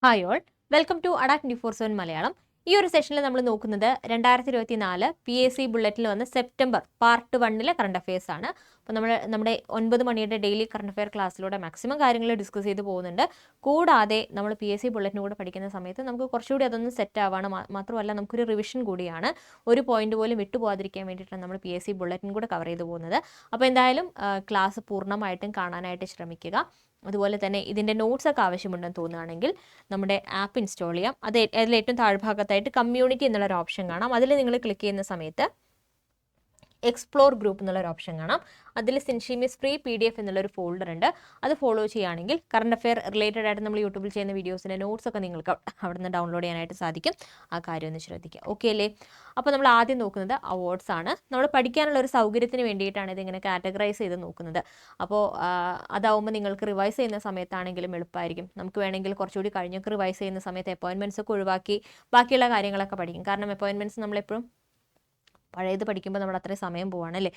Hi all, welcome to Adda 24/7 Malayalam. ഈ ഒരു സെഷനിൽ നമ്മൾ നോക്കുന്നത് 2024 PSC ബുള്ളറ്റിൽ വന്ന സെപ്റ്റംബർ പാർട്ട് 1 കറണ്ട് അഫയേഴ്സ് ആണ്. അപ്പോൾ നമ്മുടെ 9 മണിയുടെ ഡെയിലി കറണ്ട് അഫയർ ക്ലാസ്സിലൂടെ മാക്സിമം കാര്യങ്ങൾ ഡിസ്കസ് ചെയ്ത് പോകുന്നുണ്ട്. കൂടാതെ നമ്മൾ PSC ബുള്ളറ്റിന് കൂടെ പഠിക്കുന്ന സമയത്ത് നമുക്ക് കുറച്ചുകൂടി അതൊന്ന് സെറ്റ് ആവാണ്. മാത്രമല്ല നമുക്കൊരു റിവിഷൻ കൂടിയാണ്. ഒരു പോയിന്റ് പോലും വിട്ടുപോകാതിരിക്കാൻ വേണ്ടിയിട്ടാണ് നമ്മൾ PSC ബുള്ളറ്റിൻ കൂടെ കവർ ചെയ്ത് പോകുന്നത്. അപ്പോൾ എന്തായാലും ക്ലാസ് പൂർണ്ണമായിട്ടും കാണാനായിട്ട് ശ്രമിക്കുക. അതുപോലെ തന്നെ ഇതിൻ്റെ നോട്ട്സൊക്കെ ആവശ്യമുണ്ടെന്ന് തോന്നുകയാണെങ്കിൽ നമ്മുടെ ആപ്പ് ഇൻസ്റ്റാൾ ചെയ്യാം. അതിൽ ഏറ്റവും താഴ്ഭാഗത്തായിട്ട് കമ്മ്യൂണിറ്റി എന്നുള്ളൊരു ഓപ്ഷൻ കാണാം. അതിൽ നിങ്ങൾ ക്ലിക്ക് ചെയ്യുന്ന സമയത്ത് എക്സ്പ്ലോർ ഗ്രൂപ്പ് എന്നുള്ളൊരു ഓപ്ഷൻ കാണാം. അതിൽ സിൻഷീമിസ് ഫ്രീ PDF എന്നുള്ളൊരു ഫോൾഡർ ഉണ്ട്. അത് ഫോളോ ചെയ്യുകയാണെങ്കിൽ കറണ്ട് അഫെയർ റിലേറ്റഡ് ആയിട്ട് നമ്മൾ യൂട്യൂബിൽ ചെയ്യുന്ന വീഡിയോസിൻ്റെ നോട്ട്സൊക്കെ നിങ്ങൾക്ക് അവിടെ നിന്ന് ഡൗൺലോഡ് ചെയ്യാനായിട്ട് സാധിക്കും. ആ കാര്യം ഒന്ന് ശ്രദ്ധിക്കുക. ഓക്കെ അല്ലേ? അപ്പോൾ നമ്മൾ ആദ്യം നോക്കുന്നത് അവാർഡ്സ് ആണ്. നമ്മൾ പഠിക്കാനുള്ള ഒരു സൗകര്യത്തിന് വേണ്ടിയിട്ടാണ് ഇതിങ്ങനെ കാറ്റഗറൈസ് ചെയ്ത് നോക്കുന്നത്. അപ്പോൾ അതാവുമ്പോൾ നിങ്ങൾക്ക് റിവൈസ് ചെയ്യുന്ന സമയത്താണെങ്കിലും എളുപ്പമായിരിക്കും. നമുക്ക് വേണമെങ്കിൽ കുറച്ചുകൂടി കഴിഞ്ഞൊക്കെ റിവൈസ് ചെയ്യുന്ന സമയത്ത് അപ്പോയിൻമെൻറ്റ്സ് ഒക്കെ ഒഴിവാക്കി ബാക്കിയുള്ള കാര്യങ്ങളൊക്കെ പഠിക്കും. കാരണം അപ്പോയിൻമെൻറ്റ്സ് നമ്മളെപ്പോഴും പഴയത് പഠിക്കുമ്പോൾ നമ്മൾ അത്രയും സമയം പോവാണല്ലേ.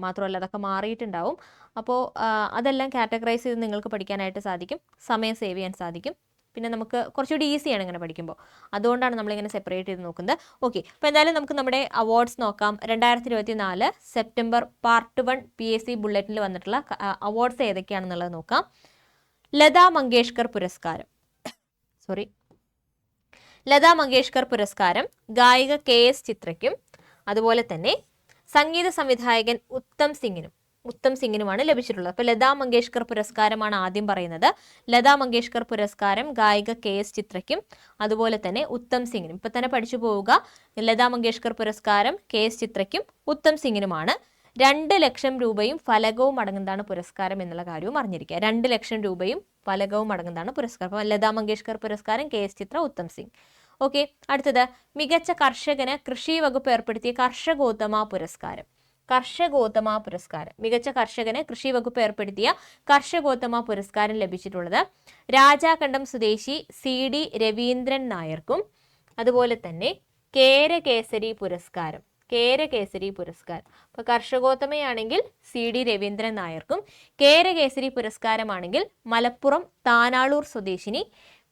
മാത്രമല്ല അതൊക്കെ മാറിയിട്ടുണ്ടാവും. അപ്പോൾ അതെല്ലാം കാറ്റഗറൈസ് ചെയ്ത് നിങ്ങൾക്ക് പഠിക്കാനായിട്ട് സാധിക്കും. സമയം സേവ് ചെയ്യാൻ സാധിക്കും. പിന്നെ നമുക്ക് കുറച്ചുകൂടി ഈസിയാണ് ഇങ്ങനെ പഠിക്കുമ്പോൾ. അതുകൊണ്ടാണ് നമ്മളിങ്ങനെ സെപ്പറേറ്റ് ചെയ്ത് നോക്കുന്നത്. ഓക്കെ, അപ്പോൾ എന്തായാലും നമുക്ക് നമ്മുടെ അവാർഡ്സ് നോക്കാം. 2024 സെപ്റ്റംബർ പാർട്ട് 1 PSC ബുള്ളറ്റിൽ വന്നിട്ടുള്ള അവാർഡ്സ് ഏതൊക്കെയാണെന്നുള്ളത് നോക്കാം. ലതാ മങ്കേഷ്കർ പുരസ്കാരം ലതാ മങ്കേഷ്കർ പുരസ്കാരം ഗായിക KS ചിത്രയ്ക്കും അതുപോലെ തന്നെ സംഗീത സംവിധായകൻ ഉത്തം സിംഗിനുമാണ് ലഭിച്ചിട്ടുള്ളത്. അപ്പോൾ ലതാ മങ്കേഷ്കർ പുരസ്കാരമാണ് ആദ്യം പറയുന്നത്. ലതാ മങ്കേഷ്കർ പുരസ്കാരം ഗായിക KS ചിത്രയ്ക്കും അതുപോലെ തന്നെ ഉത്തം സിംഗിനും. ഇപ്പം തന്നെ പഠിച്ചു പോവുക. ലതാ മങ്കേഷ്കർ പുരസ്കാരം KS ചിത്രയ്ക്കും ഉത്തം സിംഗിനുമാണ്. 2 ലക്ഷം രൂപയും ഫലകവും അടങ്ങുന്നതാണ് പുരസ്കാരം എന്നുള്ള കാര്യവും അറിഞ്ഞിരിക്കുക. 2 ലക്ഷം രൂപയും ഫലകവും അടങ്ങുന്നതാണ് പുരസ്കാരം. അപ്പോൾ ലതാ മങ്കേഷ്കർ പുരസ്കാരം KS ചിത്ര ഉത്തം സിംഗ്. ഓക്കെ, അടുത്തത് മികച്ച കർഷകന് കൃഷി വകുപ്പ് ഏർപ്പെടുത്തിയ കർഷകോത്തമ പുരസ്കാരം. മികച്ച കർഷകന് കൃഷി വകുപ്പ് ഏർപ്പെടുത്തിയ കർഷകോത്തമ പുരസ്കാരം ലഭിച്ചിട്ടുള്ളത് രാജാകണ്ഠം സ്വദേശി CD രവീന്ദ്രൻ നായർക്കും അതുപോലെ തന്നെ കേരകേസരി പുരസ്കാരം. അപ്പോൾ കർഷകോത്തമയാണെങ്കിൽ CD രവീന്ദ്രൻ നായർക്കും, കേരകേസരി പുരസ്കാരമാണെങ്കിൽ മലപ്പുറം താനാളൂർ സ്വദേശിനി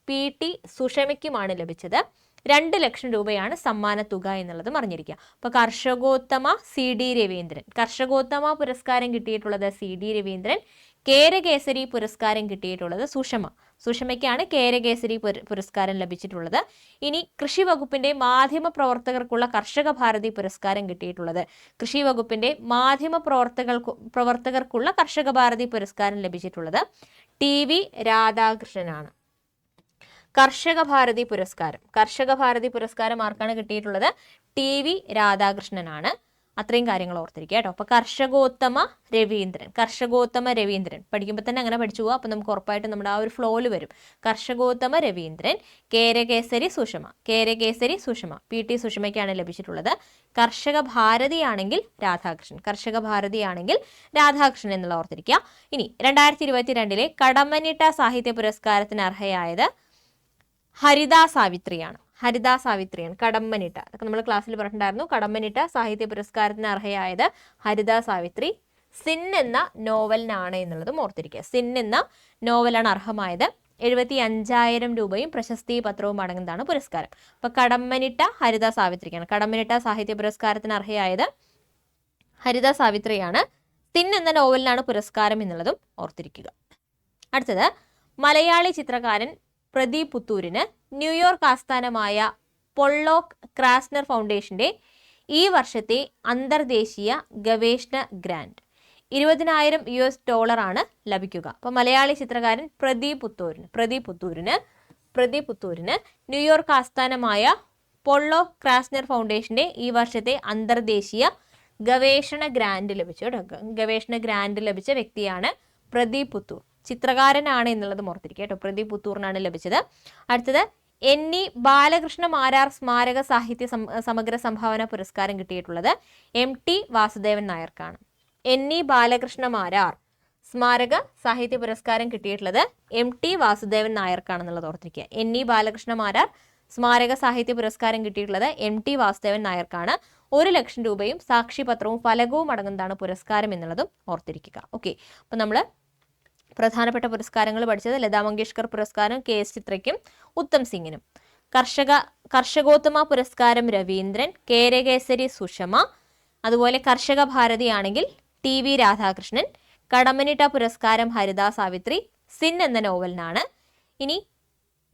PT സുഷമയ്ക്കുമാണ് ലഭിച്ചത്. 2 ലക്ഷം രൂപയാണ് സമ്മാന തുക എന്നുള്ളതും അറിഞ്ഞിരിക്കുക. അപ്പോൾ കർഷകോത്തമ CD രവീന്ദ്രൻ, കർഷകോത്തമ പുരസ്കാരം കിട്ടിയിട്ടുള്ളത് CD രവീന്ദ്രൻ, കേരകേസരി പുരസ്കാരം കിട്ടിയിട്ടുള്ളത് സുഷമയ്ക്കാണ് കേരകേസരി പുരസ്കാരം ലഭിച്ചിട്ടുള്ളത്. ഇനി കൃഷി വകുപ്പിന്റെ മാധ്യമ പ്രവർത്തകർക്കുള്ള കർഷക ഭാരതി പുരസ്കാരം കിട്ടിയിട്ടുള്ളത് കൃഷി വകുപ്പിന്റെ മാധ്യമ പ്രവർത്തകർക്കുള്ള കർഷക ഭാരതി പുരസ്കാരം ലഭിച്ചിട്ടുള്ളത് TV രാധാകൃഷ്ണനാണ്. കർഷക ഭാരതി പുരസ്കാരം ആർക്കാണ് കിട്ടിയിട്ടുള്ളത്? TV രാധാകൃഷ്ണനാണ്. അത്രയും കാര്യങ്ങൾ ഓർത്തിരിക്കുക കേട്ടോ. അപ്പോൾ കർഷകോത്തമ രവീന്ദ്രൻ പഠിക്കുമ്പോൾ തന്നെ അങ്ങനെ പഠിച്ചു പോവുക. അപ്പോൾ നമുക്ക് ഉറപ്പായിട്ട് നമ്മുടെ ആ ഒരു ഫ്ലോയിൽ വരും. കർഷകോത്തമ രവീന്ദ്രൻ, കേരകേസരി സുഷമ PT സുഷമയ്ക്കാണ് ലഭിച്ചിട്ടുള്ളത്. കർഷക ഭാരതിയാണെങ്കിൽ രാധാകൃഷ്ണൻ എന്നുള്ള ഓർത്തിരിക്കുക. ഇനി 2022 കടമ്മനിട്ട സാഹിത്യ പുരസ്കാരത്തിന് അർഹയായത് ഹരിത സാവിത്രിയാണ്. കടമ്മനിട്ട, അതൊക്കെ നമ്മൾ ക്ലാസ്സിൽ പറഞ്ഞിട്ടുണ്ടായിരുന്നു. കടമ്മനിട്ട സാഹിത്യ പുരസ്കാരത്തിന് അർഹയായത് ഹരിത സാവിത്രി. സിൻ എന്ന നോവലിനാണ് എന്നുള്ളതും ഓർത്തിരിക്കുക. സിൻ എന്ന നോവലാണ് അർഹമായത്. 75,000 രൂപയും പ്രശസ്തി പത്രവും അടങ്ങുന്നതാണ് പുരസ്കാരം. അപ്പൊ കടമ്മനിട്ട ഹരിത സാവിത്രിക്കാണ്. കടമ്മനിട്ട സാഹിത്യ പുരസ്കാരത്തിന് അർഹയായത് ഹരിത സാവിത്രിയാണ്. സിൻ എന്ന നോവലിനാണ് പുരസ്കാരം എന്നുള്ളതും ഓർത്തിരിക്കുക. അടുത്തത് മലയാളി ചിത്രകാരൻ പ്രദീപ് പുത്തൂരിന് ന്യൂയോർക്ക് ആസ്ഥാനമായ പൊള്ളോക്ക് ക്രാസ്നർ ഫൗണ്ടേഷന്റെ ഈ വർഷത്തെ അന്തർദേശീയ ഗവേഷണ ഗ്രാന്റ് $20,000 ആണ് ലഭിക്കുക. അപ്പോൾ മലയാളി ചിത്രകാരൻ പ്രദീപ് പുത്തൂരിന് ന്യൂയോർക്ക് ആസ്ഥാനമായ പൊള്ളോക്ക് ക്രാസ്നർ ഫൗണ്ടേഷന്റെ ഈ വർഷത്തെ അന്തർദേശീയ ഗവേഷണ ഗ്രാന്റ് ലഭിച്ച വ്യക്തിയാണ് പ്രദീപ് പുത്തൂർ. ചിത്രകാരനാണ് എന്നുള്ളത് ഓർത്തിരിക്കുക കേട്ടോ. പ്രദീപ് പുത്തൂറിനാണ് ലഭിച്ചത്. അടുത്തത് NE ബാലകൃഷ്ണ മാരാർ സ്മാരക സാഹിത്യ സമഗ്ര സംഭാവന പുരസ്കാരം കിട്ടിയിട്ടുള്ളത് MT വാസുദേവൻ നായർക്കാണ്. NE ബാലകൃഷ്ണ മാരാർ സ്മാരക സാഹിത്യ പുരസ്കാരം കിട്ടിയിട്ടുള്ളത് MT വാസുദേവൻ നായർക്കാണെന്നുള്ളത് ഓർത്തിരിക്കുക. NE ബാലകൃഷ്ണ മാരാർ സ്മാരക സാഹിത്യ പുരസ്കാരം കിട്ടിയിട്ടുള്ളത് MT വാസുദേവൻ നായർക്കാണ്. 1 ലക്ഷം രൂപയും സാക്ഷിപത്രവും ഫലകവും അടങ്ങുന്നതാണ് പുരസ്കാരം എന്നുള്ളതും ഓർത്തിരിക്കുക. ഓക്കെ, അപ്പം നമ്മൾ പ്രധാനപ്പെട്ട പുരസ്കാരങ്ങൾ പഠിച്ചത് ലതാ മങ്കേഷ്കർ പുരസ്കാരം KS ചിത്രയ്ക്കും ഉത്തം സിംഗിനും. കർഷകോത്തമ പുരസ്കാരം രവീന്ദ്രൻ, കേരകേസരി സുഷമ. അതുപോലെ കർഷക ഭാരതി ആണെങ്കിൽ TV രാധാകൃഷ്ണൻ. കടമ്മനിട്ട പുരസ്കാരം ഹരിത സാവിത്രി സിൻ എന്ന നോവലിനാണ്. ഇനി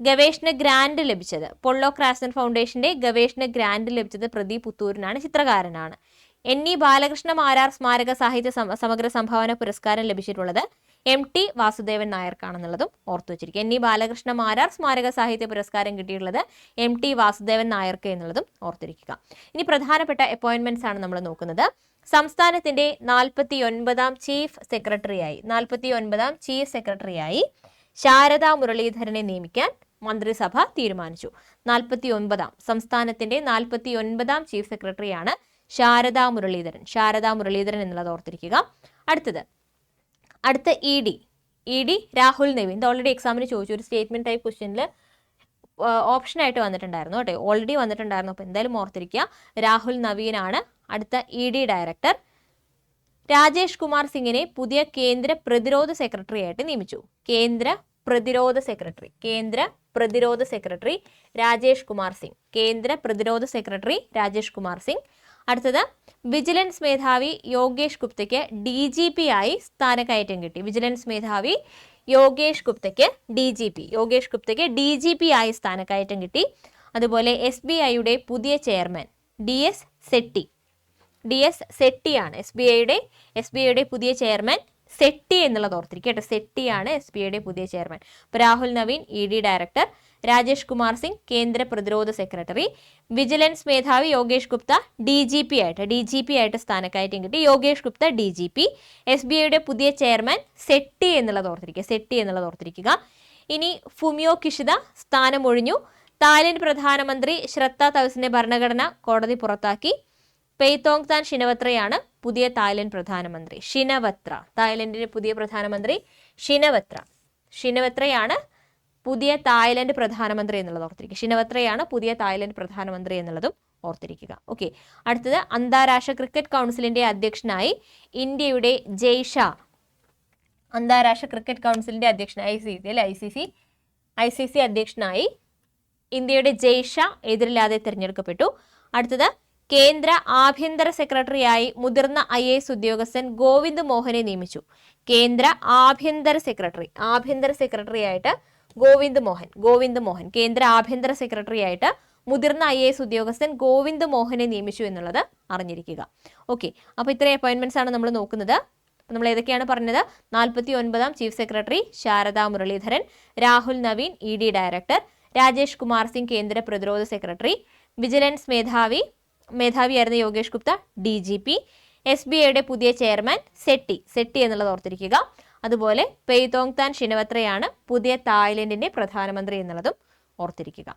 ഗവേഷണ ഗ്രാൻഡ് ലഭിച്ചത് പൊള്ളോ ക്രാസൻ ഫൗണ്ടേഷന്റെ ഗവേഷണ ഗ്രാൻഡ് ലഭിച്ചത് പ്രദീപ് പുത്തൂരിനാണ്, ചിത്രകാരനാണ്. NE ബാലകൃഷ്ണ മാരാർ സ്മാരക സാഹിത്യ സമഗ്ര സംഭാവന പുരസ്കാരം ലഭിച്ചിട്ടുള്ളത് MT വാസുദേവൻ നായർക്കാണെന്നുള്ളതും ഓർത്തു വെച്ചിരിക്കുക. NE ബാലകൃഷ്ണ മാരാർ സ്മാരക സാഹിത്യ പുരസ്കാരം കിട്ടിയിട്ടുള്ളത് MT വാസുദേവൻ നായർക്ക് എന്നുള്ളതും ഓർത്തിരിക്കുക. ഇനി പ്രധാനപ്പെട്ട അപ്പോയിന്റ്മെന്റ്സ് ആണ് നമ്മൾ നോക്കുന്നത്. സംസ്ഥാനത്തിന്റെ 49ാം ചീഫ് സെക്രട്ടറിയായി ശാരദാ മുരളീധരനെ നിയമിക്കാൻ മന്ത്രിസഭ തീരുമാനിച്ചു. സംസ്ഥാനത്തിന്റെ 49ാം ചീഫ് സെക്രട്ടറിയാണ് ശാരദാ മുരളീധരൻ എന്നുള്ളത് ഓർത്തിരിക്കുക. അടുത്ത ED രാഹുൽ നവീൻ. ഇത് ഓൾറെഡി എക്സാമിന് ചോദിച്ചു, ഒരു സ്റ്റേറ്റ്മെന്റ് ടൈപ്പ് ക്വസ്റ്റ്യനിൽ ഓപ്ഷനായിട്ട് വന്നിട്ടുണ്ടായിരുന്നു കേട്ടോ, ഓൾറെഡി വന്നിട്ടുണ്ടായിരുന്നു. അപ്പോൾ എന്തായാലും ഓർത്തിരിക്കുക, രാഹുൽ നവീൻ ആണ് അടുത്ത ED ഡയറക്ടർ. രാജേഷ് കുമാർ സിംഗിനെ പുതിയ കേന്ദ്ര പ്രതിരോധ സെക്രട്ടറി ആയിട്ട് നിയമിച്ചു. കേന്ദ്ര പ്രതിരോധ സെക്രട്ടറി രാജേഷ് കുമാർ സിംഗ്. അടുത്തത് വിജിലൻസ് മേധാവി യോഗേഷ് ഗുപ്തയ്ക്ക് DGP ആയി സ്ഥാനക്കയറ്റം കിട്ടി. യോഗേഷ് ഗുപ്തയ്ക്ക് DGP ആയി സ്ഥാനക്കയറ്റം കിട്ടി. അതുപോലെ SBIയുടെ പുതിയ ചെയർമാൻ DS സെട്ടിയാണ്. SBIയുടെ പുതിയ ചെയർമാൻ സെട്ടി എന്നുള്ളത് ഓർത്തിരിക്കുക കേട്ടോ, സെട്ടിയാണ് SBIയുടെ പുതിയ chairman. Rahul Naveen ED director, Rajesh Kumar Singh കേന്ദ്ര പ്രതിരോധ സെക്രട്ടറി, വിജിലൻസ് മേധാവി യോഗേഷ് ഗുപ്ത DGP ആയിട്ട് സ്ഥാനക്കയറ്റം കിട്ടി. യോഗേഷ് ഗുപ്ത DGP, SBIയുടെ പുതിയ ചെയർമാൻ സെട്ടി എന്നുള്ളത് ഓർത്തിരിക്കുക. ഇനി ഫുമിയോ കിഷിദ സ്ഥാനമൊഴിഞ്ഞു. തായ്ലൻഡ് പ്രധാനമന്ത്രി ശ്രത്ത തൗസിന്റെ ഭരണഘടന കോടതി പുറത്താക്കി. പെയ്തോങ് താൻ ഷിനവത്രയാണ് പുതിയ തായ്ലൻഡ് പ്രധാനമന്ത്രി. തായ്ലൻഡിന്റെ പുതിയ പ്രധാനമന്ത്രി ഷിനവത്രയാണ് പുതിയ തായ്ലൻഡ് പ്രധാനമന്ത്രി എന്നുള്ളത് ഓർത്തിരിക്കുക. ഓക്കെ, അടുത്തത് അന്താരാഷ്ട്ര ക്രിക്കറ്റ് കൗൺസിലിന്റെ അധ്യക്ഷനായി ഇന്ത്യയുടെ ജയ്ഷാ. അന്താരാഷ്ട്ര ക്രിക്കറ്റ് കൗൺസിലിന്റെ അധ്യക്ഷനായി ICC അധ്യക്ഷനായി ഇന്ത്യയുടെ ജയ്ഷാ എതിരില്ലാതെ തിരഞ്ഞെടുക്കപ്പെട്ടു. അടുത്തത് കേന്ദ്ര ആഭ്യന്തര സെക്രട്ടറിയായി മുതിർന്ന IAS ഉദ്യോഗസ്ഥൻ ഗോവിന്ദ് മോഹനെ നിയമിച്ചു. കേന്ദ്ര ആഭ്യന്തര സെക്രട്ടറിയായിട്ട് ഗോവിന്ദ് മോഹൻ കേന്ദ്ര ആഭ്യന്തര സെക്രട്ടറിയായിട്ട് മുതിർന്ന IAS ഉദ്യോഗസ്ഥൻ ഗോവിന്ദ് മോഹനെ നിയമിച്ചു എന്നുള്ളത് അറിഞ്ഞിരിക്കുക. ഓക്കെ, അപ്പോൾ ഇത്രയും അപ്പോയിന്റ്മെന്റ്സ് ആണ് നമ്മൾ നോക്കുന്നത്. നമ്മൾ ഏതൊക്കെയാണ് പറഞ്ഞത്? 49ാം chief secretary Sarada Muraleedharan, Rahul Naveen ED director, Rajesh Kumar Singh കേന്ദ്ര പ്രതിരോധ സെക്രട്ടറി, വിജിലൻസ് മേധാവിയായിരുന്ന യോഗേഷ് ഗുപ്ത DGP, SBIയുടെ പുതിയ ചെയർമാൻ സെട്ടി എന്നുള്ളത് ഓർത്തിരിക്കുക. അതുപോലെ പെയ്തോങ് താൻ ഷിനവത്രയാണ് പുതിയ തായ്ലൻഡിന്റെ പ്രധാനമന്ത്രി എന്നുള്ളതും ഓർത്തിരിക്കുക.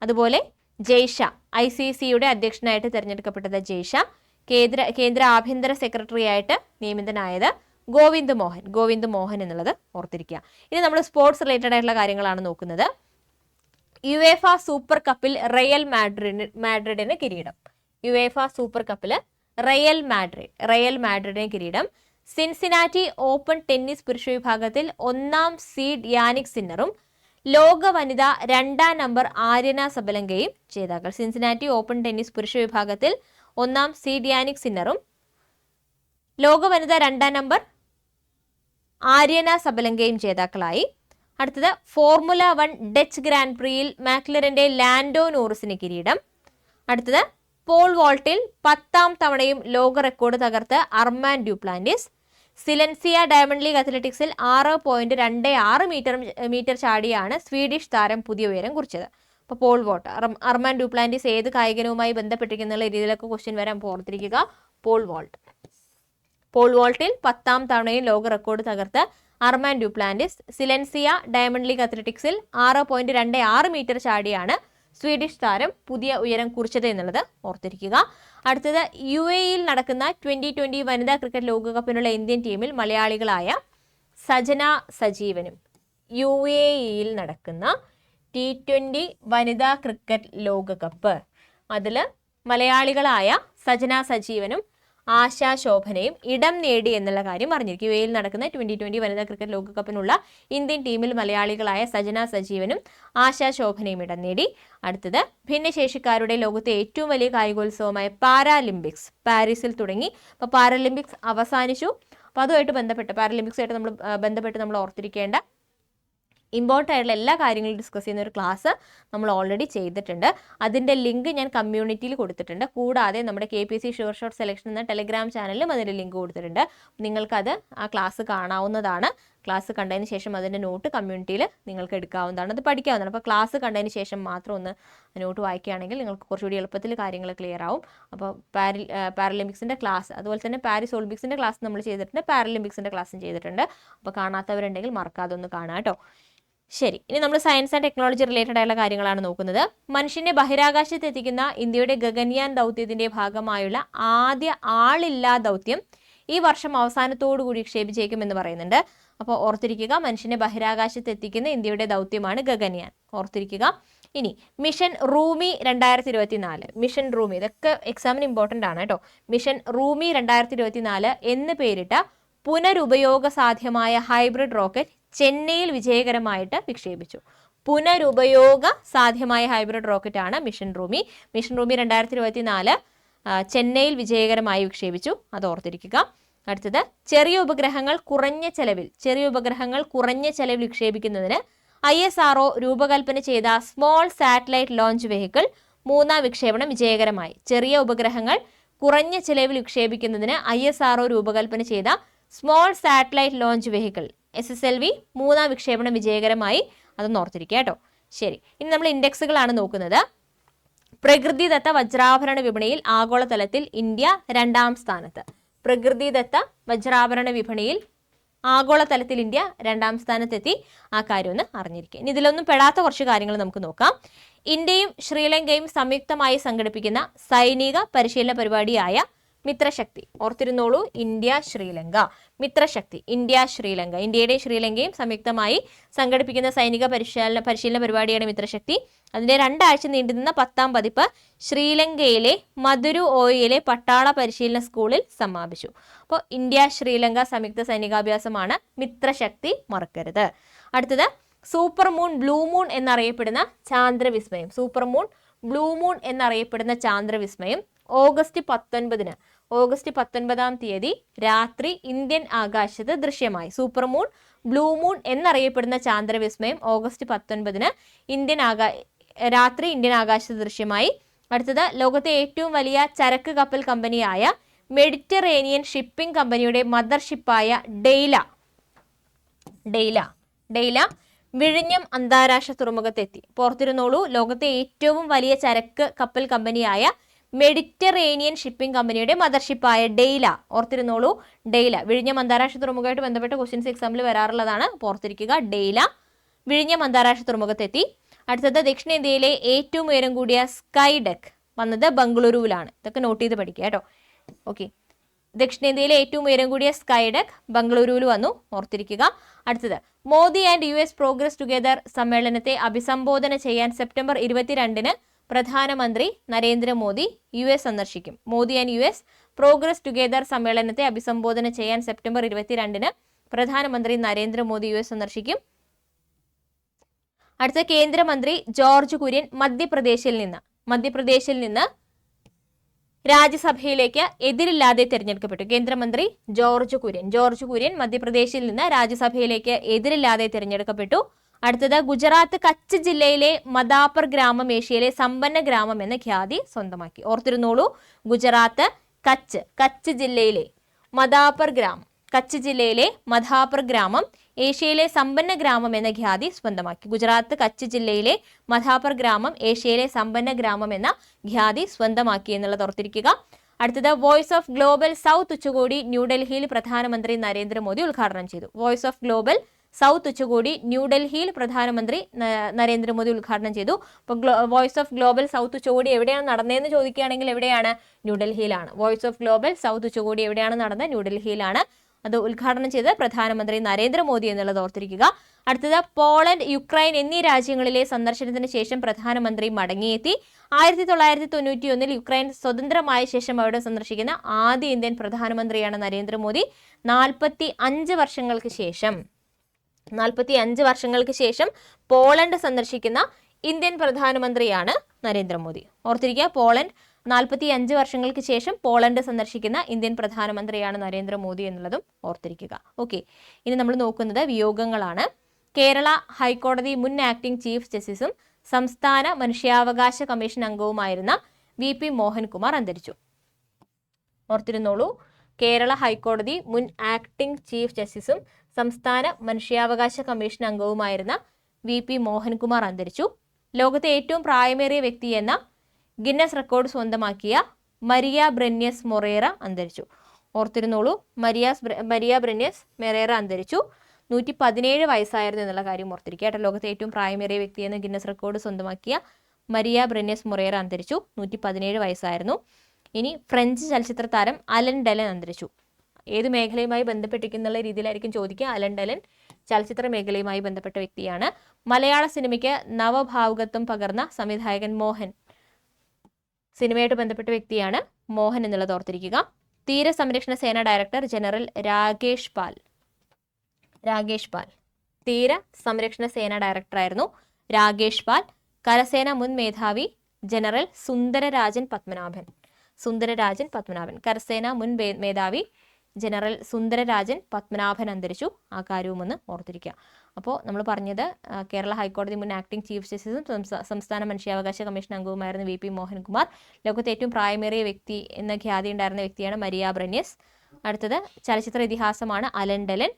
അതുപോലെ ജയ്ഷാ ICCയുടെ അധ്യക്ഷനായിട്ട് തിരഞ്ഞെടുക്കപ്പെട്ടത് ജയ്ഷാ, കേന്ദ്ര ആഭ്യന്തര സെക്രട്ടറിയായിട്ട് നിയമിതനായത് ഗോവിന്ദ് മോഹൻ എന്നുള്ളത് ഓർത്തിരിക്കുക. ഇനി നമ്മൾ സ്പോർട്സ് റിലേറ്റഡ് ആയിട്ടുള്ള കാര്യങ്ങളാണ് നോക്കുന്നത്. യുവേഫ സൂപ്പർ കപ്പിൽ റയൽ മാഡ്രിഡിന് കിരീടം. റയൽ മാഡ്രിഡിന് കിരീടം. സിൻസിനാറ്റി ഓപ്പൺ ടെന്നീസ് പുരുഷ വിഭാഗത്തിൽ 1ാം സീഡ് യാനിക് സിന്നറും ലോക വനിത 2ാം നമ്പർ ആര്യന സബലങ്കയും ജേതാക്കൾ. സിൻസിനാറ്റി ഓപ്പൺ ടെന്നീസ് പുരുഷ വിഭാഗത്തിൽ 1ാം സീഡ് യാനിക് സിന്നറും ലോക വനിത 2ാം നമ്പർ ആര്യന സബലങ്കയും ജേതാക്കളായി. അടുത്തത് ഫോർമുല 1 ഡച്ച് ഗ്രാൻഡ് പ്രിയിൽ മാക്ലറിന്റെ ലാൻഡോ നോറിസിന് കിരീടം. അടുത്തത് പോൾ വോൾട്ടിൽ 10ാം തവണയും ലോക റെക്കോർഡ് തകർത്ത് അർമാൻ ഡ്യൂപ്ലാന്റിസ്. സിലൻസിയ ഡയമണ്ട് ലീഗ് അത്ലറ്റിക്സിൽ 6.26 മീറ്റർ ചാടിയാണ് സ്വീഡിഷ് താരം പുതിയ ഉയരം കുറിച്ചത്. അപ്പോൾ പോൾ വോൾട്ട്, അർമാൻ ഡ്യൂപ്ലാന്റിസ് ഏത് കായികനുമായി ബന്ധപ്പെട്ടിരിക്കുന്ന രീതിയിലൊക്കെ ക്വസ്റ്റ്യൻ വരാൻ ഓർത്തിരിക്കുക. പോൾ വോൾട്ടിൽ 10ാം തവണയും ലോക റെക്കോർഡ് തകർത്ത് അർമാൻ ഡ്യൂപ്ലാന്റിസ്. സിലൻസിയ ഡയമണ്ട് ലീഗ് അത്ലറ്റിക്സിൽ 6.26 മീറ്റർ ചാടിയാണ് സ്വീഡിഷ് താരം പുതിയ ഉയരം കുറിച്ചത് എന്നുള്ളത് ഓർത്തിരിക്കുക. അടുത്തത് UAEയിൽ നടക്കുന്ന 2020 വനിതാ ക്രിക്കറ്റ് ലോകകപ്പിനുള്ള ഇന്ത്യൻ ടീമിൽ മലയാളികളായ സജന സജീവനും. UAEയിൽ നടക്കുന്ന T20 വനിതാ ക്രിക്കറ്റ് ലോകകപ്പ്, അതിൽ മലയാളികളായ സജന സജീവനും ആശാ ശോഭനയും ഇടം നേടി എന്നുള്ള കാര്യം അറിഞ്ഞിരിക്കും. യുഎഇയിൽ നടക്കുന്ന 2020 വനിതാ ക്രിക്കറ്റ് ലോകകപ്പിനുള്ള ഇന്ത്യൻ ടീമിൽ മലയാളികളായ സജന സജീവനും ആശാ ശോഭനയും ഇടം നേടി. അടുത്തത് ഭിന്നശേഷിക്കാരുടെ ലോകത്തെ ഏറ്റവും വലിയ കായികോത്സവമായ പാരാലിമ്പിക്സ് പാരീസിൽ തുടങ്ങി. അപ്പോൾ പാരാലിമ്പിക്സ് അവസാനിച്ചു. അപ്പോൾ അതുമായിട്ട് ബന്ധപ്പെട്ട് നമ്മൾ ഓർത്തിരിക്കേണ്ട ഇമ്പോർട്ടൻ്റ് ആയിട്ടുള്ള എല്ലാ കാര്യങ്ങളും ഡിസ്കസ് ചെയ്യുന്ന ഒരു ക്ലാസ് നമ്മൾ ഓൾറെഡി ചെയ്തിട്ടുണ്ട്. അതിൻ്റെ ലിങ്ക് ഞാൻ കമ്മ്യൂണിറ്റിയിൽ കൊടുത്തിട്ടുണ്ട്. കൂടാതെ നമ്മുടെ KPC ഷുവർ ഷോട്ട് സെലക്ഷൻ എന്ന ടെലിഗ്രാം ചാനലിലും അതിൻ്റെ ലിങ്ക് കൊടുത്തിട്ടുണ്ട്. നിങ്ങൾക്കത് ആ ക്ലാസ് കാണാവുന്നതാണ്. ക്ലാസ് കണ്ടതിന് ശേഷം അതിൻ്റെ നോട്ട് കമ്മ്യൂണിറ്റിയിൽ നിങ്ങൾക്ക് എടുക്കാവുന്നതാണ്, അത് പഠിക്കാവുന്നതാണ്. അപ്പോൾ ക്ലാസ് കണ്ടതിന് ശേഷം മാത്രം ഒന്ന് നോട്ട് വായിക്കുകയാണെങ്കിൽ നിങ്ങൾക്ക് കുറച്ചുകൂടി എളുപ്പത്തിൽ കാര്യങ്ങൾ ക്ലിയർ ആവും. അപ്പോൾ പാരലിമ്പിക്സിൻ്റെ ക്ലാസ്, അതുപോലെ തന്നെ പാരീസ് ഒളിമ്പിക്സിൻ്റെ ക്ലാസ് നമ്മൾ ചെയ്തിട്ടുണ്ട്, പാരലിമ്പിക്സിൻ്റെ ക്ലാസ്സും ചെയ്തിട്ടുണ്ട്. അപ്പോൾ കാണാത്തവരുണ്ടെങ്കിൽ മറക്കാതെ ഒന്ന് കാണാം കേട്ടോ. ശരി, ഇനി നമ്മൾ സയൻസ് ആൻഡ് ടെക്നോളജി റിലേറ്റഡ് ആയിട്ടുള്ള കാര്യങ്ങളാണ് നോക്കുന്നത്. മനുഷ്യനെ ബഹിരാകാശത്ത് എത്തിക്കുന്ന ഇന്ത്യയുടെ ഗഗൻയാൻ ദൗത്യത്തിന്റെ ഭാഗമായുള്ള ആദ്യ ആളില്ലാ ദൗത്യം ഈ വർഷം അവസാനത്തോടുകൂടി വിക്ഷേപിച്ചേക്കുമെന്ന് പറയുന്നുണ്ട്. അപ്പോൾ ഓർത്തിരിക്കുക, മനുഷ്യനെ ബഹിരാകാശത്ത് എത്തിക്കുന്ന ഇന്ത്യയുടെ ദൗത്യമാണ് ഗഗൻയാൻ, ഓർത്തിരിക്കുക. ഇനി മിഷൻ റൂമി 2024, മിഷൻ റൂമി, ഇതൊക്കെ എക്സാമിന് ഇമ്പോർട്ടൻ്റ് ആണ് കേട്ടോ. മിഷൻ റൂമി 2024 എന്ന് പേരിട്ട പുനരുപയോഗ സാധ്യമായ ഹൈബ്രിഡ് റോക്കറ്റ് ചെന്നൈയിൽ വിജയകരമായിട്ട് വിക്ഷേപിച്ചു. പുനരുപയോഗ സാധ്യമായ ഹൈബ്രിഡ് റോക്കറ്റ് ആണ് മിഷൻ റൂമി. മിഷൻ റൂമി 2024 ചെന്നൈയിൽ വിജയകരമായി വിക്ഷേപിച്ചു, അത് ഓർത്തിരിക്കുക. അടുത്തത് ചെറിയ ഉപഗ്രഹങ്ങൾ കുറഞ്ഞ ചെലവിൽ വിക്ഷേപിക്കുന്നതിന് ISRO രൂപകൽപ്പന ചെയ്ത സ്മോൾ സാറ്റലൈറ്റ് ലോഞ്ച് വെഹിക്കിൾ 3ാം വിക്ഷേപണം വിജയകരമായി. ചെറിയ ഉപഗ്രഹങ്ങൾ കുറഞ്ഞ ചെലവിൽ വിക്ഷേപിക്കുന്നതിന് ISRO രൂപകൽപ്പന ചെയ്ത small satellite launch vehicle SSLV 3ാം വിക്ഷേപണം വിജയകരമായി, അതൊന്ന് ഓർത്തിരിക്കുക കേട്ടോ. ശരി, ഇനി നമ്മൾ ഇൻഡെക്സുകളാണ് നോക്കുന്നത്. പ്രകൃതിദത്ത വജ്രാഭരണ വിപണിയിൽ ആഗോളതലത്തിൽ ഇന്ത്യ 2ാം സ്ഥാനത്ത്. പ്രകൃതിദത്ത വജ്രാഭരണ വിപണിയിൽ ആഗോളതലത്തിൽ ഇന്ത്യ 2ാം സ്ഥാനത്തെത്തി. ആ കാര്യം ഒന്ന് അറിഞ്ഞിരിക്കുക. ഇനി ഇതിലൊന്നും പെടാത്ത കുറച്ച് കാര്യങ്ങൾ നമുക്ക് നോക്കാം. ഇന്ത്യയും ശ്രീലങ്കയും സംയുക്തമായി സംഘടിപ്പിക്കുന്ന സൈനിക പരിശീലന പരിപാടിയായ മിത്രശക്തി, ഓർത്തിരുന്നോളൂ, ഇന്ത്യ ശ്രീലങ്ക, മിത്രശക്തി, ഇന്ത്യ ശ്രീലങ്ക, ഇന്ത്യയുടെയും ശ്രീലങ്കയും സംയുക്തമായി സംഘടിപ്പിക്കുന്ന സൈനിക പരിശീലന പരിപാടിയാണ് മിത്രശക്തി. അതിൻ്റെ 2 ആഴ്ച നീണ്ടുനിന്ന 10ാം പതിപ്പ് ശ്രീലങ്കയിലെ മധുരുഓയിലെ പട്ടാള പരിശീലന സ്കൂളിൽ സമാപിച്ചു. അപ്പോൾ ഇന്ത്യ ശ്രീലങ്ക സംയുക്ത സൈനികാഭ്യാസമാണ് മിത്രശക്തി, മറക്കരുത്. അടുത്തത് സൂപ്പർ മൂൺ, ബ്ലൂ മൂൺ എന്നറിയപ്പെടുന്ന ചാന്ദ്രവിസ്മയം. സൂപ്പർ മൂൺ, ബ്ലൂ മൂൺ എന്നറിയപ്പെടുന്ന ചാന്ദ്രവിസ്മയം ഓഗസ്റ്റ് 19-ാം തീയതി രാത്രി ഇന്ത്യൻ ആകാശത്ത് ദൃശ്യമായി. സൂപ്പർ മൂൺ, ബ്ലൂ മൂൺ എന്നറിയപ്പെടുന്ന ചാന്ദ്രവിസ്മയം ഓഗസ്റ്റ് 19-ന് രാത്രി ഇന്ത്യൻ ആകാശത്ത് ദൃശ്യമായി. അടുത്തത് ലോകത്തെ ഏറ്റവും വലിയ ചരക്ക് കപ്പൽ കമ്പനിയായ മെഡിറ്ററേനിയൻ ഷിപ്പിംഗ് കമ്പനിയുടെ മദർഷിപ്പായ ഡെയ്ല വിഴിഞ്ഞം അന്താരാഷ്ട്ര തുറമുഖത്തെത്തി. ഓർത്തിരുന്നോളൂ, ലോകത്തെ ഏറ്റവും വലിയ ചരക്ക് കപ്പൽ കമ്പനിയായ മെഡിറ്ററേനിയൻ ഷിപ്പിംഗ് കമ്പനിയുടെ മദർഷിപ്പായ ഡെയ്ല, ഓർത്തിരുന്നോളൂ, ഡെയ്ല വിഴിഞ്ഞം അന്താരാഷ്ട്ര തുറമുഖമായിട്ട് ബന്ധപ്പെട്ട ക്വസ്റ്റ്യൻസ് എക്സാമിൽ വരാറുള്ളതാണ്. ഓർത്തിരിക്കുക, ഡെയ്ല വിഴിഞ്ഞം അന്താരാഷ്ട്ര തുറമുഖത്തെത്തി. അടുത്തത് ദക്ഷിണേന്ത്യയിലെ ഏറ്റവും ഉയരം കൂടിയ സ്കൈ ഡെക്ക് വന്നത് ബംഗളൂരുവിലാണ്. ഇതൊക്കെ നോട്ട് ചെയ്ത് പഠിക്കുക കേട്ടോ. ഓക്കെ, ദക്ഷിണേന്ത്യയിലെ ഏറ്റവും ഉയരം കൂടിയ സ്കൈ ഡെക്ക് ബംഗളൂരുവിൽ വന്നു, ഓർത്തിരിക്കുക. അടുത്തത് Modi and US progress together സമ്മേളനത്തെ അഭിസംബോധന ചെയ്യാൻ സെപ്റ്റംബർ 22-ന് പ്രധാനമന്ത്രി നരേന്ദ്രമോദി US സന്ദർശിക്കും. Modi and US progress together സമ്മേളനത്തെ അഭിസംബോധന ചെയ്യാൻ സെപ്റ്റംബർ 22-ന് പ്രധാനമന്ത്രി നരേന്ദ്രമോദി US സന്ദർശിക്കും. അടുത്ത കേന്ദ്രമന്ത്രി ജോർജ് കുര്യൻ മധ്യപ്രദേശിൽ നിന്ന് രാജ്യസഭയിലേക്ക് എതിരില്ലാതെ തിരഞ്ഞെടുക്കപ്പെട്ടു. കേന്ദ്രമന്ത്രി ജോർജ് കുര്യൻ മധ്യപ്രദേശിൽ നിന്ന് രാജ്യസഭയിലേക്ക് എതിരില്ലാതെ തിരഞ്ഞെടുക്കപ്പെട്ടു. അടുത്തത് ഗുജറാത്ത് കച്ച് ജില്ലയിലെ മദാപർ ഗ്രാമം ഏഷ്യയിലെ സമ്പന്ന ഗ്രാമം എന്ന ഖ്യാതി സ്വന്തമാക്കി. ഓർത്തിരുന്നോളൂ, ഗുജറാത്ത് കച്ച് ജില്ലയിലെ മദാപർ ഗ്രാമം ഏഷ്യയിലെ സമ്പന്ന ഗ്രാമം എന്ന ഖ്യാതി സ്വന്തമാക്കി. ഗുജറാത്ത് കച്ച് ജില്ലയിലെ മദാപർ ഗ്രാമം ഏഷ്യയിലെ സമ്പന്ന ഗ്രാമം എന്ന ഖ്യാതി സ്വന്തമാക്കി എന്നുള്ളത് ഓർത്തിരിക്കുക. അടുത്തത് വോയിസ് ഓഫ് ഗ്ലോബൽ സൗത്ത് ഉച്ചകോടി ന്യൂഡൽഹിയിൽ പ്രധാനമന്ത്രി നരേന്ദ്രമോദി ഉദ്ഘാടനം ചെയ്തു. വോയിസ് ഓഫ് ഗ്ലോബൽ സൗത്ത് ഉച്ചകോടി ന്യൂഡൽഹിയിൽ പ്രധാനമന്ത്രി നരേന്ദ്രമോദി ഉദ്ഘാടനം ചെയ്തു. അപ്പോൾ വോയിസ് ഓഫ് ഗ്ലോബൽ സൗത്ത് ഉച്ചകോടി എവിടെയാണ് നടന്നതെന്ന് ചോദിക്കുകയാണെങ്കിൽ എവിടെയാണ്? ന്യൂഡൽഹിയിലാണ്. വോയിസ് ഓഫ് ഗ്ലോബൽ സൗത്ത് ഉച്ചകോടി എവിടെയാണ് നടന്നത്? ന്യൂഡൽഹിയിലാണ്. അത് ഉദ്ഘാടനം ചെയ്തത് പ്രധാനമന്ത്രി നരേന്ദ്രമോദി എന്നുള്ളത് ഓർത്തിരിക്കുക. അടുത്തത് പോളണ്ട്, യുക്രൈൻ എന്നീ രാജ്യങ്ങളിലെ സന്ദർശനത്തിന് ശേഷം പ്രധാനമന്ത്രി മടങ്ങിയെത്തി. 1991 യുക്രൈൻ സ്വതന്ത്രമായ ശേഷം അവിടെ സന്ദർശിക്കുന്ന ആദ്യ ഇന്ത്യൻ പ്രധാനമന്ത്രിയാണ് നരേന്ദ്രമോദി. 45 വർഷങ്ങൾക്ക് ശേഷം പോളണ്ട് സന്ദർശിക്കുന്ന ഇന്ത്യൻ പ്രധാനമന്ത്രിയാണ് നരേന്ദ്രമോദി. ഓർത്തിരിക്കുക, പോളണ്ട് 45 വർഷങ്ങൾക്ക് ശേഷം പോളണ്ട് സന്ദർശിക്കുന്ന ഇന്ത്യൻ പ്രധാനമന്ത്രിയാണ് നരേന്ദ്രമോദി എന്നുള്ളതും ഓർത്തിരിക്കുക. ഓക്കെ, ഇനി നമ്മൾ നോക്കുന്നത് വിയോഗങ്ങളാണ്. കേരള ഹൈക്കോടതി മുൻ ആക്ടിംഗ് ചീഫ് ജസ്റ്റിസും സംസ്ഥാന മനുഷ്യാവകാശ കമ്മീഷൻ അംഗവുമായിരുന്ന VP മോഹൻകുമാർ അന്തരിച്ചു. ഓർത്തിരുന്നോളൂ, കേരള ഹൈക്കോടതി മുൻ ആക്ടിംഗ് ചീഫ് ജസ്റ്റിസും സംസ്ഥാന മനുഷ്യാവകാശ കമ്മീഷൻ അംഗവുമായിരുന്ന VP മോഹൻകുമാർ അന്തരിച്ചു. ലോകത്തെ ഏറ്റവും പ്രായമേറിയ വ്യക്തി എന്ന ഗിന്നസ് റെക്കോർഡ് സ്വന്തമാക്കിയ മരിയ ബ്രെന്യസ് മൊറേറ അന്തരിച്ചു. ഓർത്തിരുന്നോളൂ, മരിയ ബ്രെന്യസ് മൊറേറ അന്തരിച്ചു. 117 വയസ്സായിരുന്നു എന്നുള്ള കാര്യം ഓർത്തിരിക്കുക കേട്ടോ. ലോകത്തെ ഏറ്റവും പ്രായമേറിയ വ്യക്തി എന്ന ഗിന്നസ് റെക്കോർഡ് സ്വന്തമാക്കിയ മരിയ ബ്രെന്യസ് മൊറേറ അന്തരിച്ചു. 117 വയസ്സായിരുന്നു. ഇനി ഫ്രഞ്ച് ചലച്ചിത്ര താരം അലൻ ഡെലൻ അന്തരിച്ചു. ഏത് മേഖലയുമായി ബന്ധപ്പെട്ടിരിക്കുന്ന രീതിയിലായിരിക്കും ചോദിക്കുക. അലൻ ഡെലൻ ചലച്ചിത്ര മേഖലയുമായി ബന്ധപ്പെട്ട വ്യക്തിയാണ്. മലയാള സിനിമയ്ക്ക് നവഭാവുകത്വം പകർന്ന സംവിധായകൻ മോഹൻ, സിനിമയായിട്ട് ബന്ധപ്പെട്ട വ്യക്തിയാണ് മോഹൻ എന്നുള്ളത് ഓർത്തിരിക്കുക. തീരസംരക്ഷണ സേന ഡയറക്ടർ ജനറൽ രാകേഷ് പാൽ തീര സംരക്ഷണ സേന ഡയറക്ടറായിരുന്നു രാകേഷ് പാൽ. കരസേന മുൻ മേധാവി ജനറൽ സുന്ദരരാജൻ പത്മനാഭൻ. കരസേന മുൻ മേധാവി ജനറൽ സുന്ദരരാജൻ പത്മനാഭൻ അന്തരിച്ചു. ആ കാര്യവും ഒന്ന് ഓർത്തിരിക്കുക. അപ്പോൾ നമ്മൾ പറഞ്ഞത് കേരള ഹൈക്കോടതി മുൻ ആക്ടിംഗ് ചീഫ് ജസ്റ്റിസും സംസ്ഥാന മനുഷ്യാവകാശ കമ്മീഷൻ അംഗവുമായിരുന്ന VP മോഹൻകുമാർ. ലോകത്തെ ഏറ്റവും പ്രായമേറിയ വ്യക്തി എന്ന ഖ്യാതി ഉണ്ടായിരുന്ന വ്യക്തിയാണ് മരിയ ബ്രെന്യസ്. അടുത്തത് ചലച്ചിത്ര ഇതിഹാസമാണ് അലൻ ഡെലൻ.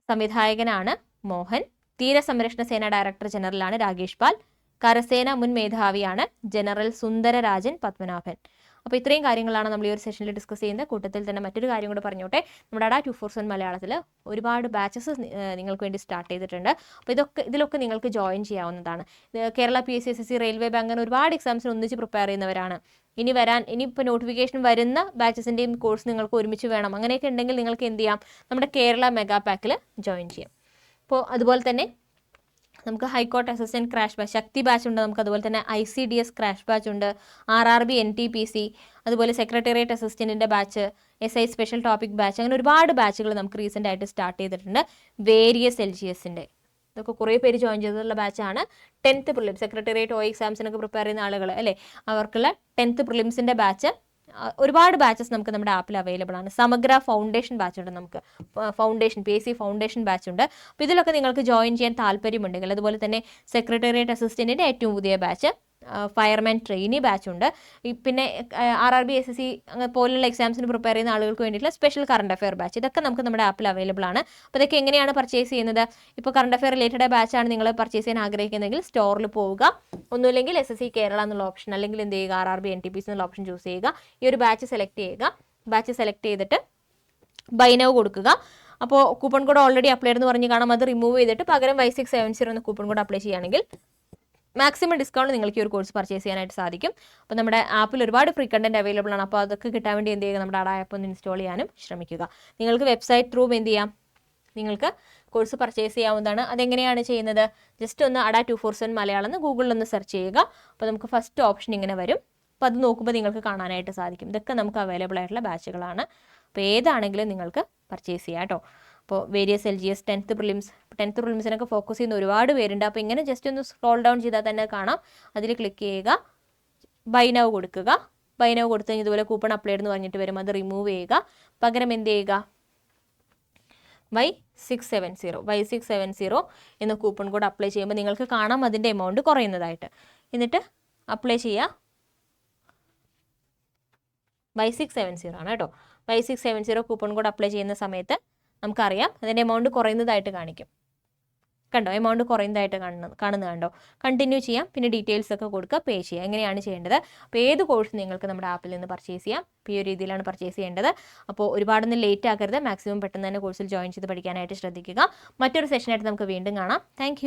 സംവിധായകനാണ് മോഹൻ. തീരസംരക്ഷണ സേന ഡയറക്ടർ ജനറലാണ് രാകേഷ് പാൽ. കരസേന മുൻ മേധാവിയാണ് ജനറൽ സുന്ദരരാജൻ പത്മനാഭൻ. അപ്പോൾ ഇത്രയും കാര്യങ്ങളാണ് നമ്മൾ ഈ ഒരു സെഷനിൽ ഡിസ്കസ് ചെയ്യുന്നത്. കൂട്ടത്തിൽ തന്നെ മറ്റൊരു കാര്യം കൂടെ പറഞ്ഞോട്ടെ. നമ്മുടെ അഡ 247 മലയാളത്തിൽ ഒരുപാട് ബാച്ചസ് നിങ്ങൾക്ക് വേണ്ടി സ്റ്റാർട്ട് ചെയ്തിട്ടുണ്ട്. അപ്പോൾ ഇതിലൊക്കെ നിങ്ങൾക്ക് ജോയിൻ ചെയ്യാവുന്നതാണ്. Kerala PSC SSC railway bank അങ്ങനെ ഒരുപാട് എക്സാംസിന് ഒന്നിച്ച് പ്രിപ്പയർ ചെയ്യുന്നവരാണ്. ഇനിയിപ്പോൾ നോട്ടിഫിക്കേഷൻ വരുന്ന ബാച്ചസിൻ്റെയും കോഴ്സ് നിങ്ങൾക്ക് ഒരുമിച്ച് വേണം, അങ്ങനെയൊക്കെ ഉണ്ടെങ്കിൽ നിങ്ങൾക്ക് എന്ത് ചെയ്യാം, നമ്മുടെ കേരള മെഗാ പാക്കിൽ ജോയിൻ ചെയ്യാം. അപ്പോൾ അതുപോലെ തന്നെ നമുക്ക് high court assistant crash batch, Shakti batch ഉണ്ട്. നമുക്ക് അതുപോലെ തന്നെ ICDS ക്രാഷ് ബാച്ച് ഉണ്ട്, RRB NTPC, അതുപോലെ സെക്രട്ടേറിയറ്റ് അസിസ്റ്റൻറ്റിൻ്റെ batch, SI special topic batch, അങ്ങനെ ഒരുപാട് ബാച്ചുകൾ നമുക്ക് റീസെൻ്റ് ആയിട്ട് സ്റ്റാർട്ട് ചെയ്തിട്ടുണ്ട്. വേരിയസ് LGSൻ്റെ ഇതൊക്കെ കുറേ പേര് ജോയിൻ ചെയ്തിട്ടുള്ള ബാച്ചാണ്. 10th പ്രിലിംസ്, സെക്രട്ടേറിയറ്റ് എക്സാംസിനൊക്കെ പ്രിപ്പയർ ചെയ്യുന്ന ആളുകൾ അല്ലേ, അവർക്കുള്ള 10th പ്രിലിംസിൻ്റെ ബാച്ച്. ഒരുപാട് ബാച്ചസ് നമുക്ക് നമ്മുടെ ആപ്പിൽ അവൈലബിൾ ആണ്. സമഗ്ര ഫൗണ്ടേഷൻ ബാച്ച് ഉണ്ട്, നമുക്ക് PSC ഫൗണ്ടേഷൻ ബാച്ച് ഉണ്ട്. അപ്പോൾ ഇതിലൊക്കെ നിങ്ങൾക്ക് ജോയിൻ ചെയ്യാൻ താല്പര്യമുണ്ടെങ്കിൽ, അതുപോലെ തന്നെ സെക്രട്ടേറിയറ്റ് അസിസ്റ്റൻറ്റിൻ്റെ ഏറ്റവും പുതിയ ബാച്ച്, ഫയർമാൻ ട്രെയിനി ബാച്ച് ഉണ്ട്. പിന്നെ RRB SSC പോലുള്ള എക്സാംസിന് പ്രിപ്പയർ ചെയ്യുന്ന ആളുകൾക്ക് വേണ്ടിയിട്ടുള്ള സ്പെഷ്യൽ കറണ്ട് അഫെയർ ബാച്ച്, ഇതൊക്കെ നമുക്ക് നമ്മുടെ ആപ്പിൽ അവൈലബിൾ ആണ്. അപ്പോൾ ഇതൊക്കെ എങ്ങനെയാണ് പർച്ചേസ് ചെയ്യുന്നത്? ഇപ്പോൾ കറണ്ട് അഫെയർ റിലേറ്റഡ് ബാച്ചാണ് നിങ്ങൾ പർച്ചേസ് ചെയ്യാൻ ആഗ്രഹിക്കുന്നതെങ്കിൽ സ്റ്റോറിൽ പോവുക. ഒന്നുമില്ലെങ്കിൽ SSC കേരള എന്നുള്ള ഓപ്ഷൻ, അല്ലെങ്കിൽ എന്ത് ചെയ്യുക, RRB NTPC എന്നുള്ള ഓപ്ഷൻ ചൂസ് ചെയ്യുക. ഈ ഒരു ബാച്ച് സെലക്ട് ചെയ്യുക. ബാച്ച് സെലക്ട് ചെയ്തിട്ട് ബൈ നൗ കൊടുക്കുക. അപ്പോൾ കൂപ്പൺ കോഡ് ഓൾറെഡി അപ്ലൈ എന്ന് പറഞ്ഞ് കാണാം, അത് റിമൂവ് ചെയ്തിട്ട് പകരം Y670 എന്ന കൂപ്പൺ കോഡ് അപ്ലൈ ചെയ്യുകയാണെങ്കിൽ മാക്സിമം ഡിസ്കൗണ്ട് നിങ്ങൾക്ക് ഈ ഒരു കോഴ്സ് പർച്ചേസ് ചെയ്യാനായിട്ട് സാധിക്കും. അപ്പോൾ നമ്മുടെ ആപ്പിൽ ഒരുപാട് ഫ്രീ കണ്ടന്റ് അവൈലബിൾ ആണ്. അപ്പോൾ അതൊക്കെ കിട്ടാൻ വേണ്ടി എന്ത് ചെയ്യുക, നമ്മുടെ ആപ്പ് ഒന്ന് ഇൻസ്റ്റാൾ ചെയ്യാനും ശ്രമിക്കുക. നിങ്ങൾക്ക് വെബ്സൈറ്റ് ത്രൂ എന്ത് ചെയ്യാം, നിങ്ങൾക്ക് കോഴ്സ് പർച്ചേസ് ചെയ്യാവുന്നതാണ്. അതെങ്ങനെയാണ് ചെയ്യുന്നത്? ജസ്റ്റ് ഒന്ന് അഡ 247 മലയാളം എന്ന് ഗൂഗിളിൽ ഒന്ന് സെർച്ച് ചെയ്യുക. അപ്പോൾ നമുക്ക് ഫസ്റ്റ് ഓപ്ഷൻ ഇങ്ങനെ വരും. അപ്പോൾ അത് നോക്കുമ്പോൾ നിങ്ങൾക്ക് കാണാനായിട്ട് സാധിക്കും. ഇതൊക്കെ നമുക്ക് അവൈലബിൾ ആയിട്ടുള്ള ബാച്ചുകളാണ്. അപ്പോൾ ഏതാണെങ്കിലും നിങ്ങൾക്ക് പർച്ചേസ് ചെയ്യാം കേട്ടോ. അപ്പോൾ വേരിയസ് LGS 10th പ്രിലിംസിനൊക്കെ ഫോക്കസ് ചെയ്യുന്ന ഒരുപാട് പേരുണ്ട്. അപ്പോൾ ഇങ്ങനെ ജസ്റ്റ് ഒന്ന് സ്ക്രോൾ ഡൗൺ ചെയ്താൽ തന്നെ കാണാം. അതിൽ ക്ലിക്ക് ചെയ്യുക, ബൈ നൗ കൊടുക്കുക. ബൈ നൗ കൊടുത്തു കഴിഞ്ഞാൽ ഇതുപോലെ കൂപ്പൺ അപ്ലൈ എന്ന് പറഞ്ഞിട്ട് വരും, അത് റിമൂവ് ചെയ്യുക. പകരം എന്ത് ചെയ്യുക, Y670 എന്ന കൂപ്പൺ കോഡ് അപ്ലൈ ചെയ്യുമ്പോൾ നിങ്ങൾക്ക് കാണാം അതിൻ്റെ എമൗണ്ട് കുറയുന്നതായിട്ട്. എന്നിട്ട് അപ്ലൈ ചെയ്യുക. Y670 ആണ് കേട്ടോ. Y670 കൂപ്പൺ കോഡ് അപ്ലൈ ചെയ്യുന്ന സമയത്ത് നമുക്കറിയാം അതിൻ്റെ എമൗണ്ട് കുറയുന്നതായിട്ട് കാണിക്കും. കണ്ടോ, എമൗണ്ട് കുറയുന്നതായിട്ട് കാണുന്നത് കണ്ടോ. കണ്ടിന്യൂ ചെയ്യാം, പിന്നെ ഡീറ്റെയിൽസ് ഒക്കെ കൊടുക്കുക, പേ ചെയ്യുക. എങ്ങനെയാണ് ചെയ്യേണ്ടത്? അപ്പോൾ ഏത് കോഴ്സ് നിങ്ങൾക്ക് നമ്മുടെ ആപ്പിൽ നിന്ന് പർച്ചേസ് ചെയ്യാം. അപ്പോൾ ഈ ഒരു രീതിയിലാണ് പർച്ചേസ് ചെയ്യേണ്ടത്. അപ്പോൾ ഒരുപാടൊന്നും ലേറ്റ് ആക്കരുത്. മാക്സിമം പെട്ടെന്ന് തന്നെ കോഴ്സിൽ ജോയിൻ ചെയ്ത് പഠിക്കാനായിട്ട് ശ്രദ്ധിക്കുക. മറ്റൊരു സെഷനായിട്ട് നമുക്ക് വീണ്ടും കാണാം. താങ്ക്